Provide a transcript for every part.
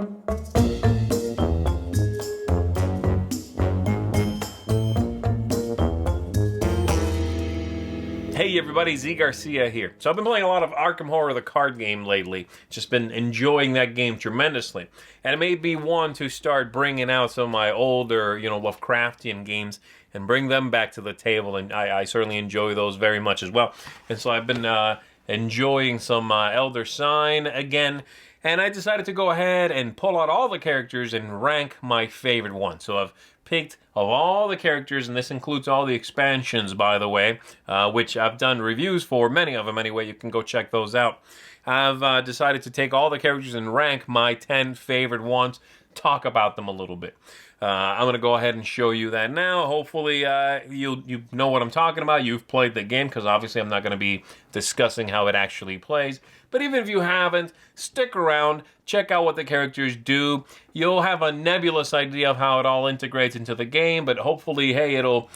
Hey everybody, Zee Garcia here. So I've been playing a lot of Arkham Horror, the card game lately. Just been enjoying that game tremendously. And it made me want to start bringing out some of my older, Lovecraftian games and bring them back to the table. And I certainly enjoy those very much as well. And so I've been enjoying some Elder Sign again. And I decided to go ahead and pull out all the characters and rank my favorite ones. So I've picked of all the characters, and this includes all the expansions, by the way, which I've done reviews for, many of them anyway. You can go check those out. I've decided to take all the characters and rank my 10 favorite ones, talk about them a little bit. I'm going to go ahead and show you that now. Hopefully you know what I'm talking about. You've played the game, because obviously I'm not going to be discussing how it actually plays. But even if you haven't, stick around, check out what the characters do. You'll have a nebulous idea of how it all integrates into the game, but hopefully, hey, it'll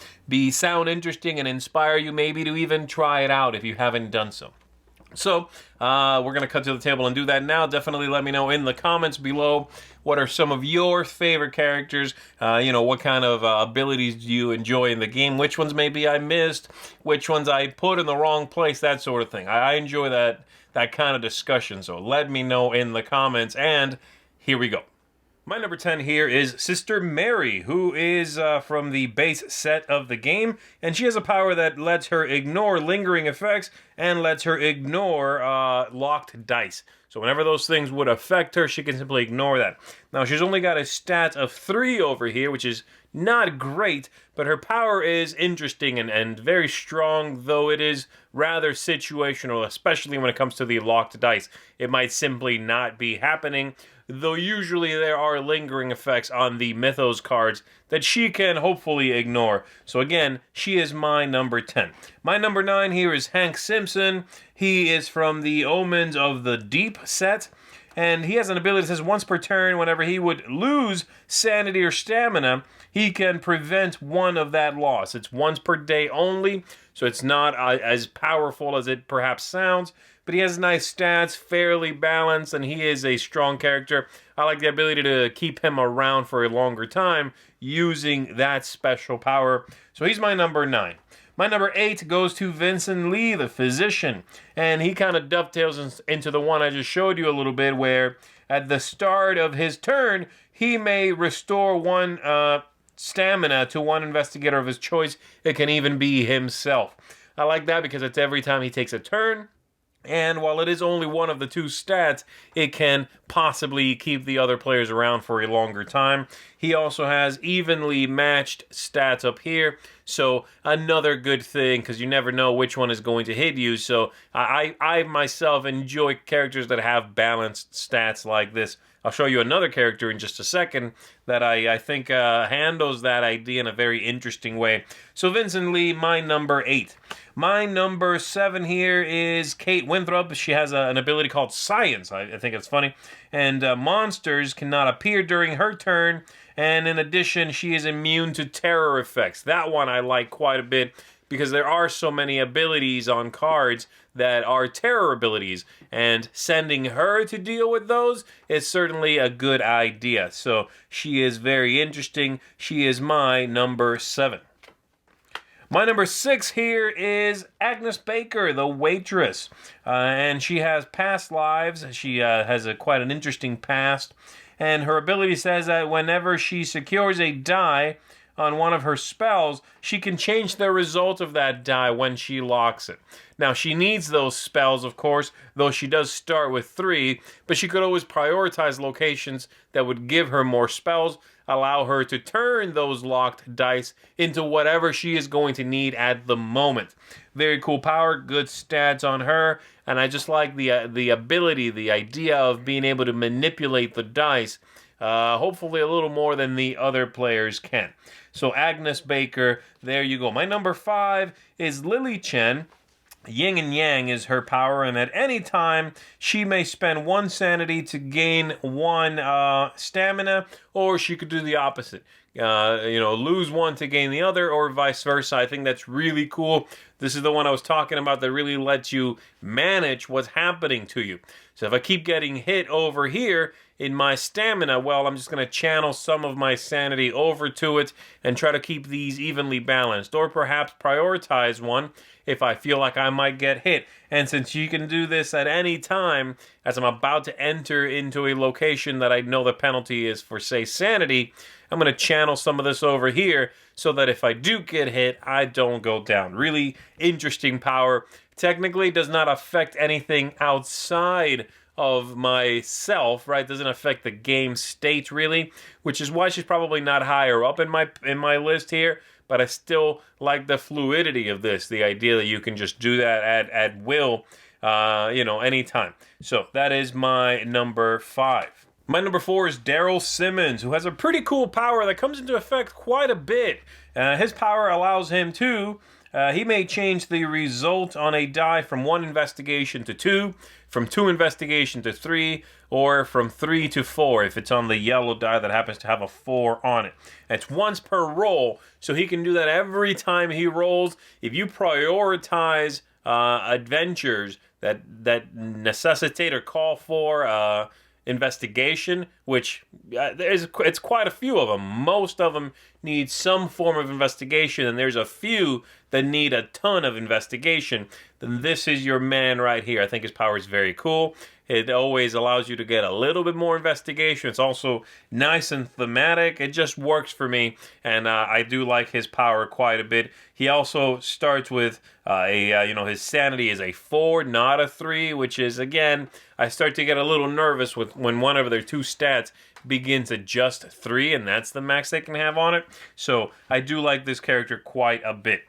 sound interesting and inspire you maybe to even try it out if you haven't done so. So, we're going to cut to the table and do that now. Definitely let me know in the comments below what are some of your favorite characters. What kind of abilities do you enjoy in the game? Which ones maybe I missed? Which ones I put in the wrong place? That sort of thing. I enjoy that kind of discussion. So let me know in the comments. And here we go. My number 10 here is Sister Mary, who is from the base set of the game, and she has a power that lets her ignore lingering effects and lets her ignore locked dice. So whenever those things would affect her, she can simply ignore that. Now, she's only got a stat of 3 over here, which is not great, but her power is interesting and very strong, though it is rather situational, especially when it comes to the locked dice. It might simply not be happening, though usually there are lingering effects on the Mythos cards that she can hopefully ignore. So again, she is my number 10. My number 9 here is Hank Simpson. He is from the Omens of the Deep set, and he has an ability that says once per turn, whenever he would lose sanity or stamina, he can prevent one of that loss. It's once per day only, so it's not as powerful as it perhaps sounds, but he has nice stats, fairly balanced, and he is a strong character. I like the ability to keep him around for a longer time using that special power. So he's my number 9. My number 8 goes to Vincent Lee, the physician, and he kind of dovetails into the one I just showed you a little bit, where at the start of his turn, he may restore one stamina to one investigator of his choice. It can even be himself. I like that because it's every time he takes a turn. And while it is only one of the 2 stats, it can possibly keep the other players around for a longer time. He also has evenly matched stats up here, so another good thing, because you never know which one is going to hit you. So I myself enjoy characters that have balanced stats like this. I'll show you another character in just a second that I think handles that idea in a very interesting way. So Vincent Lee, my number 8. My number 7 here is Kate Winthrop. She has an ability called Science. I think it's funny. And monsters cannot appear during her turn. And in addition, she is immune to terror effects. That one I like quite a bit, because there are so many abilities on cards that are terror abilities, and sending her to deal with those is certainly a good idea. So she is very interesting. She is my number 7. My number 6 here is Agnes Baker, the waitress, and she has past lives. She has quite an interesting past, and her ability says that whenever she secures a die on one of her spells, she can change the result of that die when she locks it. Now, she needs those spells, of course, though she does start with 3, but she could always prioritize locations that would give her more spells, allow her to turn those locked dice into whatever she is going to need at the moment. Very cool power, good stats on her, and I just like the ability, the idea of being able to manipulate the dice, hopefully a little more than the other players can. So Agnes Baker, there you go. My number 5 is Lily Chen. Yin and Yang is her power, and at any time, she may spend 1 sanity to gain 1 stamina, or she could do the opposite. Lose 1 to gain the other, or vice versa. I think that's really cool. This is the one I was talking about that really lets you manage what's happening to you. So if I keep getting hit over here, in my stamina, well, I'm just going to channel some of my sanity over to it and try to keep these evenly balanced, or perhaps prioritize one if I feel like I might get hit. And since you can do this at any time, as I'm about to enter into a location that I know the penalty is for, say, sanity, I'm going to channel some of this over here so that if I do get hit, I don't go down. Really interesting power. Technically does not affect anything outside of myself, right? Doesn't affect the game state really, which is why she's probably not higher up in my list here. But I still like the fluidity of this, the idea that you can just do that at will, anytime. So that is my number 5. My number 4 is Daryl Simmons, who has a pretty cool power that comes into effect quite a bit. His power allows him to, he may change the result on a die from 1 investigation to 2, from 2 investigation to 3, or from 3 to 4 if it's on the yellow die that happens to have a 4 on it. It's once per roll, so he can do that every time he rolls. If you prioritize adventures that necessitate or call for investigation, which it's quite a few of them. Most of them need some form of investigation, and there's a few that need a ton of investigation. Then this is your man right here. I think his power is very cool. It always allows you to get a little bit more investigation. It's also nice and thematic. It just works for me, and I do like his power quite a bit. He also starts with his sanity is a 4, not a 3, which is, again, I start to get a little nervous when one of their 2 stats begins at just 3, and that's the max they can have on it. So I do like this character quite a bit.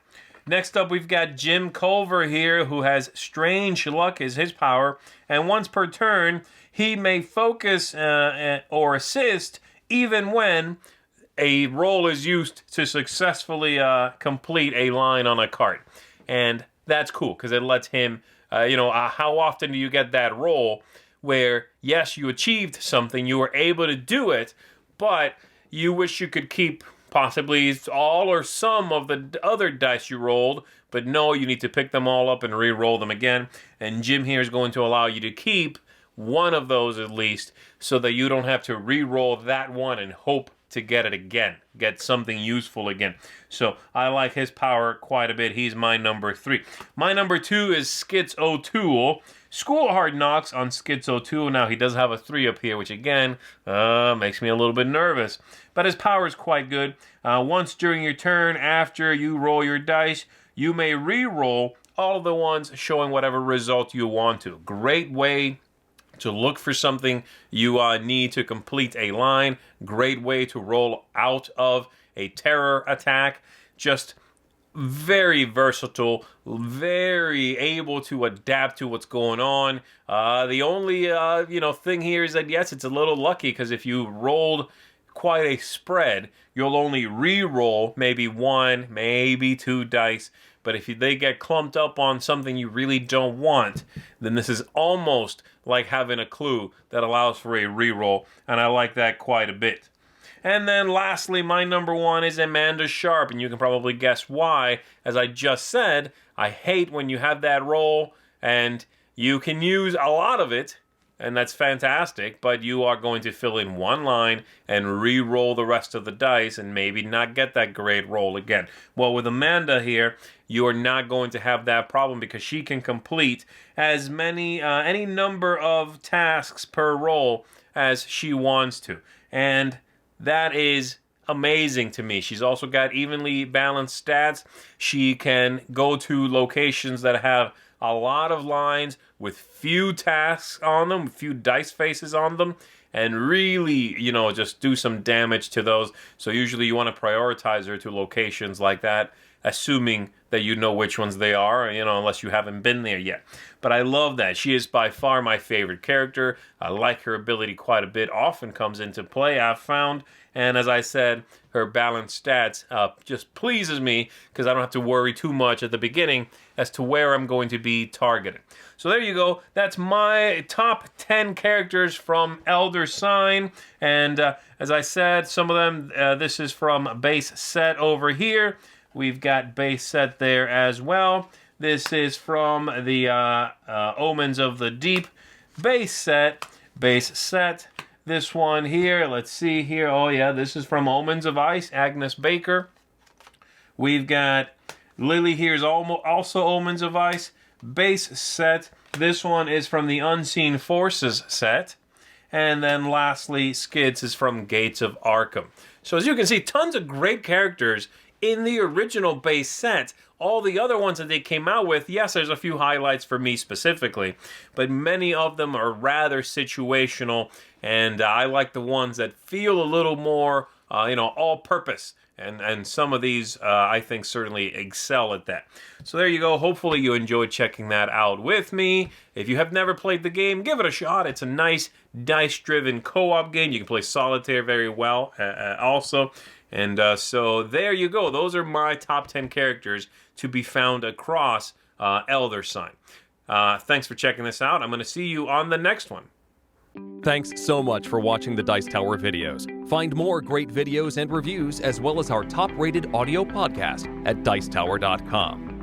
Next up, we've got Jim Culver here, who has Strange Luck as his power, and once per turn, he may focus or assist even when a roll is used to successfully complete a line on a card. And that's cool, because it lets him, how often do you get that roll where, yes, you achieved something, you were able to do it, but you wish you could keep possibly all or some of the other dice you rolled, but no, you need to pick them all up and re-roll them again. And Jim here is going to allow you to keep one of those at least, so that you don't have to re-roll that one and hope to get it again, get something useful again. So I like his power quite a bit. He's my number 3. My number 2 is Skits O'Toole. School Hard Knocks on Skits O'Toole. Now, he does have a 3 up here, which again makes me a little bit nervous. But his power is quite good. Once during your turn, after you roll your dice, you may re-roll all of the ones showing whatever result you want to. Great way to look for something you need to complete a line. Great way to roll out of a terror attack. Just very versatile, very able to adapt to what's going on. The only thing here is that, yes, it's a little lucky, because if you rolled quite a spread, you'll only re-roll maybe 1, maybe 2 dice. But if they get clumped up on something you really don't want, then this is almost like having a clue that allows for a re-roll, and I like that quite a bit. And then lastly, my number 1 is Amanda Sharp, and you can probably guess why. As I just said, I hate when you have that roll, and you can use a lot of it, and that's fantastic, but you are going to fill in 1 line and re-roll the rest of the dice and maybe not get that great roll again. Well, with Amanda here, you are not going to have that problem, because she can complete as many, any number of tasks per roll as she wants to. And that is amazing to me. She's also got evenly balanced stats. She can go to locations that have a lot of lines with few tasks on them, few dice faces on them, and really, just do some damage to those. So usually you want to prioritize her to locations like that, assuming that you know which ones they are, unless you haven't been there yet. But I love that. She is by far my favorite character. I like her ability quite a bit. Often comes into play, I've found. And as I said, her balanced stats just pleases me, because I don't have to worry too much at the beginning as to where I'm going to be targeted. So there you go. That's my top 10 characters from Elder Sign. And as I said, some of them, this is from base set over here. We've got base set there as well. This is from the Omens of the Deep base set. this one here. Let's see here. Oh, yeah, this is from Omens of Ice, Agnes Baker. We've got Lily here's also Omens of Ice. Base set. This one is from the Unseen Forces set. And then lastly, Skids is from Gates of Arkham. So as you can see, tons of great characters in the original base set. All the other ones that they came out with, yes, there's a few highlights for me specifically, but many of them are rather situational, and I like the ones that feel a little more, all-purpose. And some of these, I think, certainly excel at that. So there you go. Hopefully you enjoyed checking that out with me. If you have never played the game, give it a shot. It's a nice dice-driven co-op game. You can play solitaire very well also. And so there you go. Those are my top 10 characters to be found across Elder Sign. Thanks for checking this out. I'm going to see you on the next one. Thanks so much for watching the Dice Tower videos. Find more great videos and reviews, as well as our top-rated audio podcast at Dicetower.com.